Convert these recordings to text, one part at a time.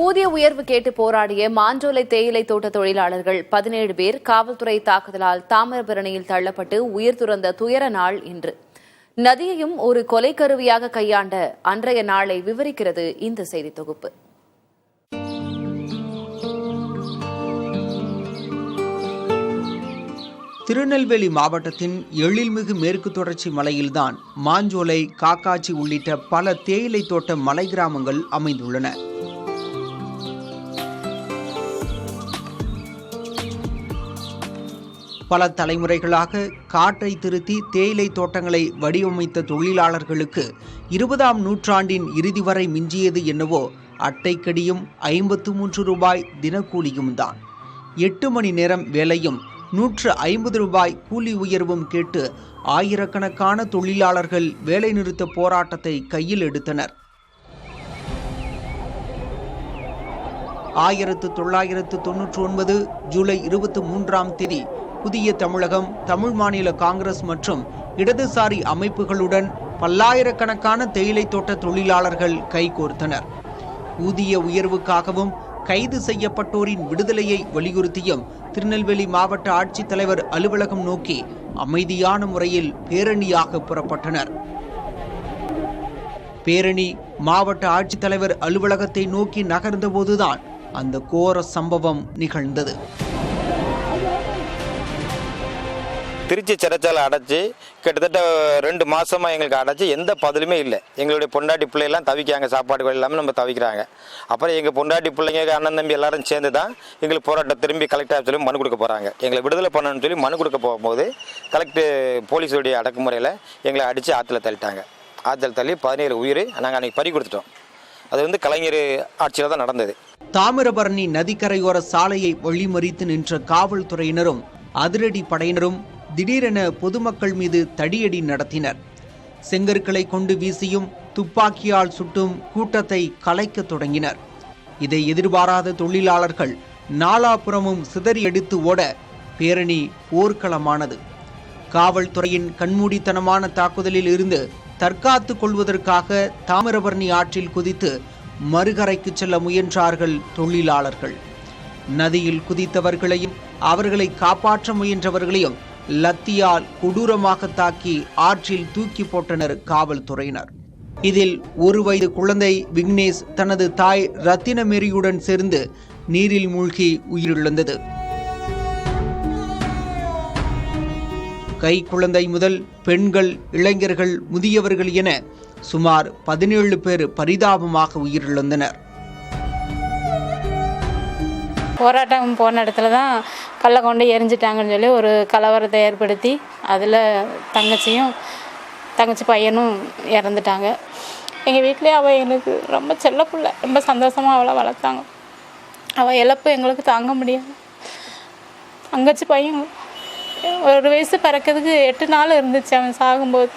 ஊதிய உயர்வு கேட்டு போராடிய மாஞ்சோலை தேயிலை தோட்ட தொழிலாளர்கள் 17 பேர் காவல்துறை தாக்குதலால் தாமிரபரணியில் தள்ளப்பட்டு உயிர் துறந்த துயர நாள் இன்று. நதியையும் ஒரு கொலை கருவியாக கையாண்ட அன்றைய நாளை விவரிக்கிறது இந்த செய்தி தொகுப்பு. திருநெல்வேலி மாவட்டத்தின் எழில்மிகு மேற்கு தொடர்ச்சி மலையில்தான் மாஞ்சோலை, காக்காச்சி உள்ளிட்ட பல தேயிலை தோட்ட மலை கிராமங்கள் அமைந்துள்ளன. பல தலைமுறைகளாக காற்றை திருத்தி தேயிலை தோட்டங்களை வடிவமைத்த தொழிலாளர்களுக்கு 20ஆம் நூற்றாண்டின் இறுதி வரை மிஞ்சியது என்னவோ அட்டைக்கடியும் 53 ரூபாய் தினக்கூலியும் தான். 8 மணி நேரம் வேலையும் 150 ரூபாய் கூலி உயர்வும் கேட்டு ஆயிரக்கணக்கான தொழிலாளர்கள் வேலைநிறுத்த போராட்டத்தை கையில் எடுத்தனர். 1999 ஜூலை 23ஆம் தேதி புதிய தமிழகம், தமிழ் மாநில காங்கிரஸ் மற்றும் இடதுசாரி அமைப்புகளுடன் பல்லாயிரக்கணக்கான தேயிலை தோட்ட தொழிலாளர்கள் கைகோர்த்தனர். ஊதிய உயர்வுக்காகவும் கைது செய்யப்பட்டோரின் விடுதலையை வலியுறுத்தியும் திருநெல்வேலி மாவட்ட ஆட்சித்தலைவர் அலுவலகம் நோக்கி அமைதியான முறையில் பேரணியாக புறப்பட்டனர். பேரணி மாவட்ட ஆட்சித்தலைவர் அலுவலகத்தை நோக்கி நகர்ந்தபோதுதான் அந்த கோர சம்பவம் நிகழ்ந்தது. திருச்சி சிறைச்சாலை அடைச்சி கிட்டத்தட்ட 2 மாதமாக எங்களுக்கு அடைச்சி எந்த பதிலுமே இல்லை. எங்களுடைய பொண்டாட்டி பிள்ளையெல்லாம் தவிக்காங்க, சாப்பாடுகள் எல்லாமே நம்ம தவிக்கிறாங்க. அப்புறம் எங்கள் பொண்டாட்டி பிள்ளைங்க, அண்ணன் தம்பி எல்லாரும் சேர்ந்து தான் எங்களுக்கு போராட்டம் திரும்பி கலெக்டர் ஆஃபீஸில் மனு கொடுக்க போகிறாங்க. எங்களை விடுதலை பண்ணணும்னு சொல்லி மனு கொடுக்க போகும்போது கலெக்டர் போலீஸுடைய அடக்குமுறையில் எங்களை அடித்து ஆற்றுல தள்ளிட்டாங்க. ஆற்றுல தள்ளி 17 உயிர் நாங்கள் அன்றைக்கி பறி கொடுத்துட்டோம். அது கலைஞர் ஆட்சியில் தான் நடந்தது. தாமிரபரணி நதிக்கரையோர சாலையை வழிமறித்து நின்ற காவல்துறையினரும் அதிரடி படையினரும் திடீரென பொதுமக்கள் மீது தடியடி நடத்தினர். செங்கற்களை கொண்டு வீசியும் துப்பாக்கியால் சுட்டும் கூட்டத்தை கலைக்க தொடங்கினர். இதை எதிர்பாராத தொழிலாளர்கள் நாலாபுறமும் சிதறி அடித்து ஓட பேரணி போர்க்களமானது. காவல்துறையின் கண்மூடித்தனமான தாக்குதலில் இருந்து தற்காத்துக் கொள்வதற்காக தாமிரபரணி ஆற்றில் குதித்து மறுகரைக்கு செல்ல முயன்றார்கள் தொழிலாளர்கள். நதியில் குதித்தவர்களையும் அவர்களை காப்பாற்ற முயன்றவர்களையும் லத்தியால் கொடூரமாக தாக்கி ஆற்றில் தூக்கி போட்டனர் காவல்துறையினர். இதில் 1 வயது குழந்தை விக்னேஷ் தனது தாய் ரத்தினமேரியுடன் சேர்ந்து நீரில் மூழ்கி உயிரிழந்தது. கை குழந்தை முதல் பெண்கள், இளைஞர்கள், முதியவர்கள் என சுமார் 17 பேர் பரிதாபமாக உயிரிழந்தனர். போராட்டம் போன இடத்துல தான் கல்லை கொண்டு எரிஞ்சிட்டாங்கன்னு சொல்லி ஒரு கலவரத்தை ஏற்படுத்தி அதில் தங்கச்சி பையனும் இறந்துட்டாங்க. எங்கள் வீட்டிலே அவள் எனக்கு ரொம்ப செல்லப்புள்ள, ரொம்ப சந்தோஷமாக அவளை வளர்த்தாங்க. அவள் இழப்பு எங்களுக்கு தாங்க முடியாது. தங்கச்சி பையன் 1 வயசு பிறக்கிறதுக்கு 8 நாள் இருந்துச்சு. அவன் சாகும்போது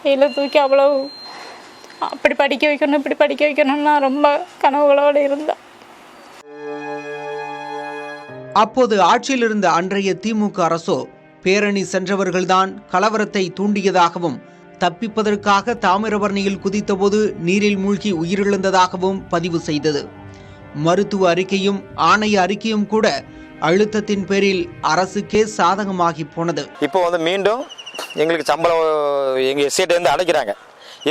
கையில் தூக்கி அவ்வளோ அப்படி படிக்க வைக்கணும், இப்படி படிக்க வைக்கணும்னா ரொம்ப கனவுகளோடு இருந்தான். அப்போது ஆட்சியில் இருந்த அன்றைய திமுக அரசோ பேரணி சென்றவர்கள்தான் கலவரத்தை தூண்டியதாகவும் தப்பிப்பதற்காக தாமிரபரணியில் குதித்தபோது நீரில் மூழ்கி உயிரிழந்ததாகவும் பதிவு செய்தது. மருத்துவ அறிக்கையும் ஆணைய அறிக்கையும் கூட அழுத்தத்தின் பேரில் அரசுக்கே சாதகமாகி போனது. இப்போ மீண்டும் எங்களுக்கு சம்பளம் எங்கள் எஸ்டேட் அடைக்கிறாங்க.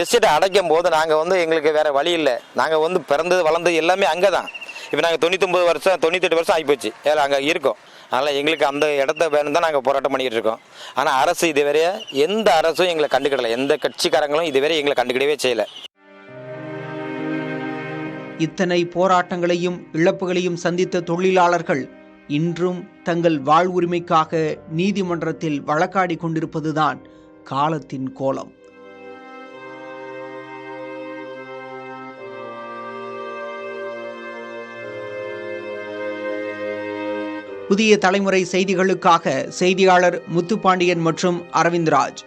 எஸ்டேட்டை அடைக்கும் போது நாங்கள் எங்களுக்கு வேற வழி இல்லை. நாங்கள் பிறந்தது வளர்ந்தது எல்லாமே அங்கே தான். இப்போ நாங்கள் 99 வருஷம் 98 வருஷம் ஆகிப்போச்சு அங்கே இருக்கோம். அதனால் எங்களுக்கு அந்த இடத்த வேணும் தான் நாங்கள் போராட்டம் பண்ணிக்கிட்டு இருக்கோம். ஆனால் அரசு இதுவரைய எந்த அரசும் எங்களை கண்டுக்கிடலை. எந்த கட்சிக்காரங்களும் இதுவரை எங்களை கண்டுக்கிடவே செய்யலை. இத்தனை போராட்டங்களையும் இழப்புகளையும் சந்தித்த தொழிலாளர்கள் இன்றும் தங்கள் வாழ்வுரிமைக்காக நீதிமன்றத்தில் வழக்காடி கொண்டிருப்பதுதான் காலத்தின் கோலம். புதிய தலைமுறை செய்திகளுக்காக செய்தியாளர் முத்துப்பாண்டியன் மற்றும் அரவிந்த்ராஜ்.